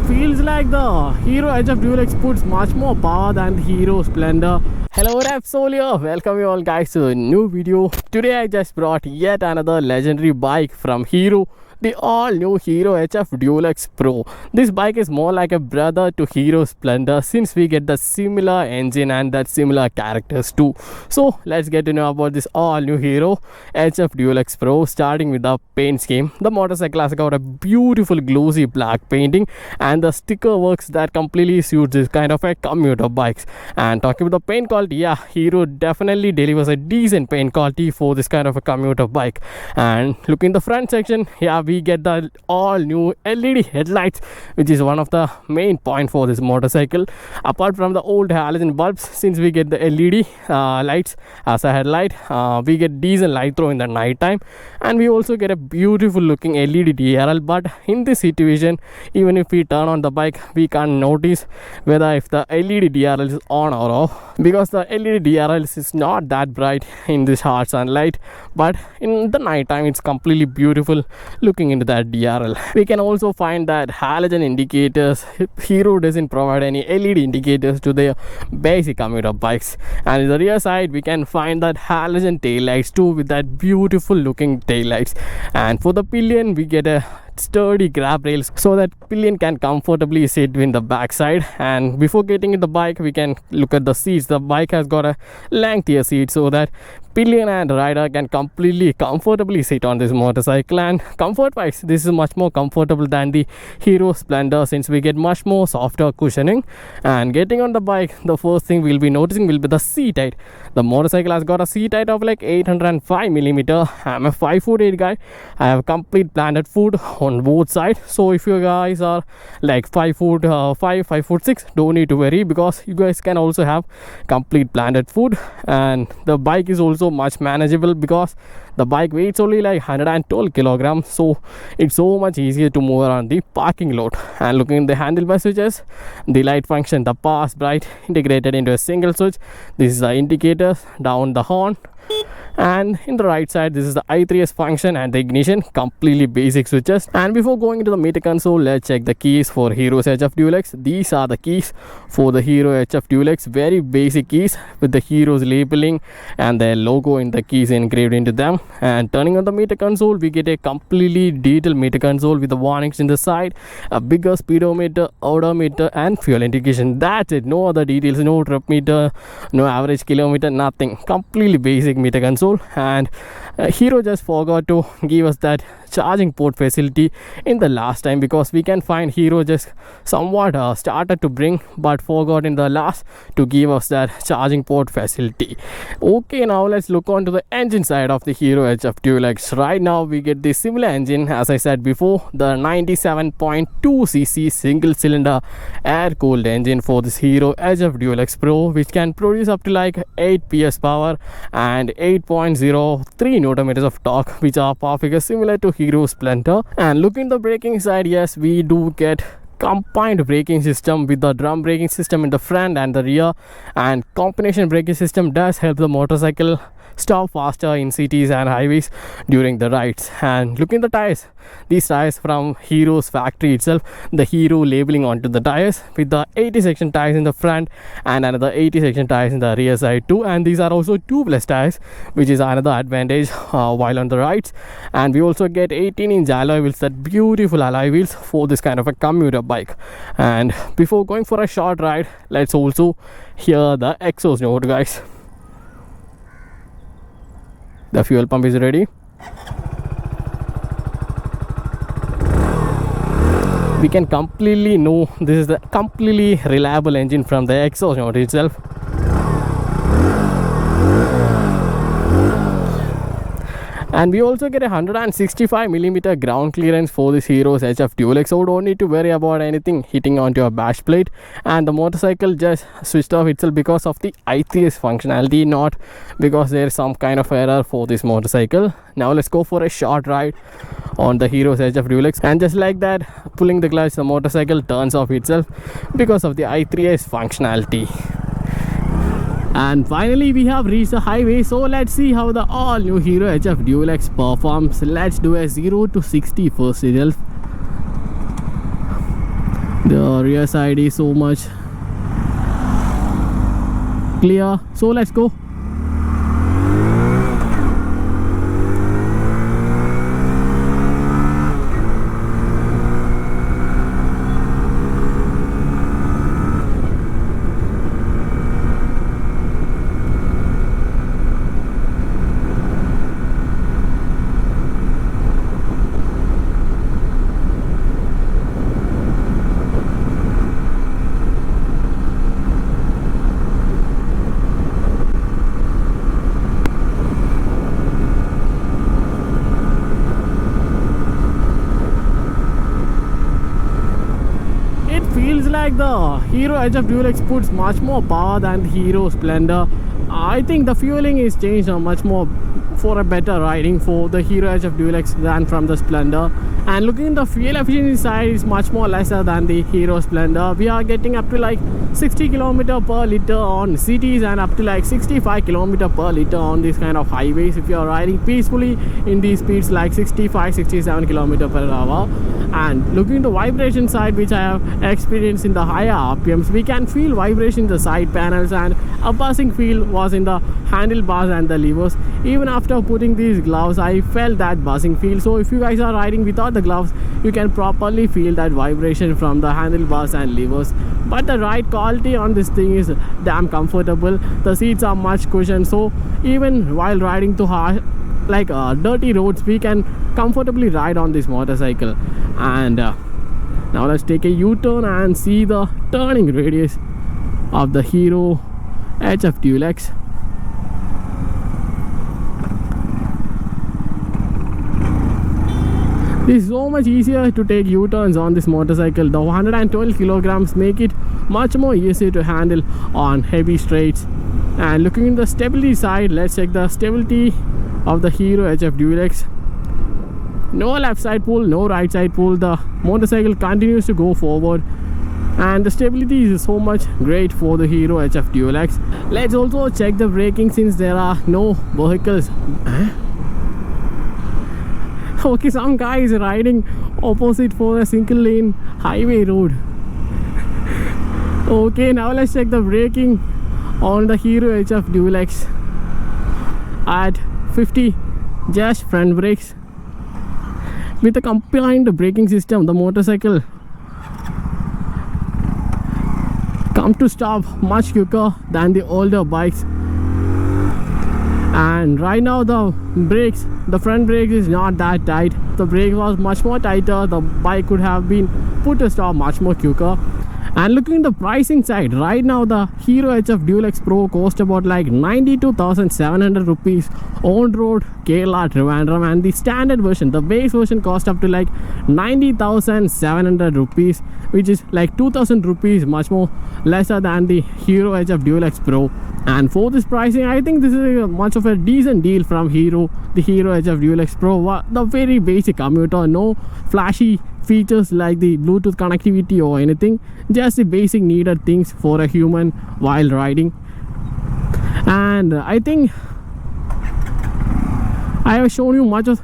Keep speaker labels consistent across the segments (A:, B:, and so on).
A: feels like the Hero HF DLX puts much more power than the Hero Splendor. Hello, REVSOUL here. Welcome you all guys to a new video. Today I just brought yet another legendary bike from Hero, the all-new Hero HF DLX Pro. This bike is more like a brother to Hero Splendor since we get the similar engine and that similar characters too. So let's get to know about this all-new Hero HF DLX Pro, starting with the paint scheme. The motorcycle has got a beautiful glossy black painting and the sticker works that completely suits this kind of a commuter bikes. And talking about the paint quality, yeah, Hero definitely delivers a decent paint quality for this kind of a commuter bike. And look in the front section, yeah, we get the all new LED headlights, which is one of the main point for this motorcycle. Apart from the old halogen bulbs, since we get the LED lights as a headlight, we get decent light throw in the night time, and we also get a beautiful looking LED DRL. But in this situation, even if we turn on the bike, we can't notice whether if the LED DRL is on or off, because the LED DRL is not that bright in this hard sunlight, but in the night time it's completely beautiful looking into that DRL. We can also find that halogen indicators. Hero doesn't provide any LED indicators to their basic commuter bikes. And in the rear side, we can find that halogen tail lights too, with that beautiful looking tail lights. And for the pillion, we get a sturdy grab rails so that pillion can comfortably sit in the back side. And before getting in the bike, we can look at the seats. The bike has got a lengthier seat so that pillion and rider can completely comfortably sit on this motorcycle. And comfort wise, this is much more comfortable than the Hero Splendor since we get much more softer cushioning. And getting on the bike, the first thing we'll be noticing will be the seat height. The motorcycle has got a seat height of like 805mm. I'm a 5'8" guy. I have complete planted foot on both sides, so if you guys are like 5'6", don't need to worry, because you guys can also have complete planted foot. And the bike is also much manageable because the bike weighs only like 112 kilograms, so it's so much easier to move around the parking lot. And looking at the handlebar switches, the light function, the pass bright integrated into a single switch. This is the indicators, down the horn. And in the right side, this is the I3S function and the ignition, completely basic switches. And before going into the meter console, let's check the keys for Hero's HF DLX. These are the keys for the Hero HF DLX, very basic keys with the Hero's labeling and their logo in the keys engraved into them. And turning on the meter console, we get a completely detailed meter console with the warnings in the side, a bigger speedometer, odometer and fuel indication. That's it, no other details, no trip meter, no average kilometer, nothing. Completely basic meter console. And Hero just forgot to give us that charging port facility in the last time, because we can find Hero just somewhat started to bring but forgot in the last to give us that charging port facility. Okay, now let's look on to the engine side of the Hero HF DLX. Right now we get the similar engine as I said before, the 97.2cc single cylinder air cooled engine for this Hero HF DLX Pro, which can produce up to like 8 PS power and 8.03 Nm of torque, which are power figures similar to Hero Splendor. And looking at the braking side, yes, we do get combined braking system with the drum braking system in the front and the rear, and combination braking system does help the motorcycle stop faster in cities and highways during the rides. And looking at the tires, these tires from Hero's factory itself, the Hero labeling onto the tires with the 80 section tires in the front and another 80 section tires in the rear side too. And these are also tubeless tires, which is another advantage while on the rides. And we also get 18-inch alloy wheels, that beautiful alloy wheels for this kind of a commuter bike. And before going for a short ride, let's also hear the exhaust note, guys. The fuel pump is ready. We can completely know this is the completely reliable engine from the exhaust note itself. And we also get a 165mm ground clearance for this Hero's HF DLX, so don't need to worry about anything hitting onto your bash plate. And the motorcycle just switched off itself because of the I3S functionality, not because there is some kind of error for this motorcycle. Now let's go for a short ride on the Hero's HF DLX. And just like that, pulling the clutch, the motorcycle turns off itself because of the I3S functionality. And finally we have reached the highway, so let's see how the all new Hero HF DLX performs. Let's do a 0 to 60 first itself. The rear side is so much clear, so let's go. Feels like the Hero HF DLX puts much more power than the Hero Splendor. I think the fueling is changed much more for a better riding for the Hero HF DLX than from the Splendor. And looking at the fuel efficiency side is much more lesser than the Hero Splendor. We are getting up to like 60 km per liter on cities and up to like 65 km per liter on these kind of highways if you are riding peacefully in these speeds like 65-67 km per hour. And looking at the vibration side, which I have experienced in the higher RPMs, we can feel vibration in the side panels, and a buzzing feel was in the handlebars and the levers. Even after putting these gloves, I felt that buzzing feel. So if you guys are riding without the gloves, you can properly feel that vibration from the handlebars and levers. But the ride quality on this thing is damn comfortable. The seats are much cushioned, so even while riding to harsh like dirty roads, we can comfortably ride on this motorcycle. And now let's take a U-turn and see the turning radius of the Hero HF DLX. This is so much easier to take U-turns on this motorcycle. The 112 kilograms make it much more easier to handle on heavy straights. And looking at the stability side, let's check the stability of the Hero HF DLX. No left side pull, no right side pull. The motorcycle continues to go forward, and the stability is so much great for the Hero HF DLX. Let's also check the braking since there are no vehicles. Okay, some guy is riding opposite for a single lane highway road. Okay, now let's check the braking on the Hero HF DLX. At 50, just front brakes. With a combined braking system, the motorcycle comes to stop much quicker than the older bikes. And right now the brakes, the front brake is not that tight. The brake was much more tighter. The bike could have been put to stop much more quicker. And looking at the pricing side, right now the Hero HF DLX Pro cost about like 92,700 rupees on road Kerala Trivandrum, and the standard version, the base version, cost up to like 90,700 rupees, which is like 2,000 rupees much more lesser than the Hero HF DLX Pro. And for this pricing, I think this is much of a decent deal from Hero, the Hero HF DLX Pro. The very basic commuter, no flashy features like the Bluetooth connectivity or anything, just the basic needed things for a human while riding. And I think I have shown you much of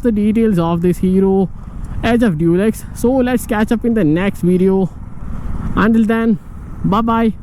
A: the details of this Hero HF DLX. So let's catch up in the next video. Until then, bye bye.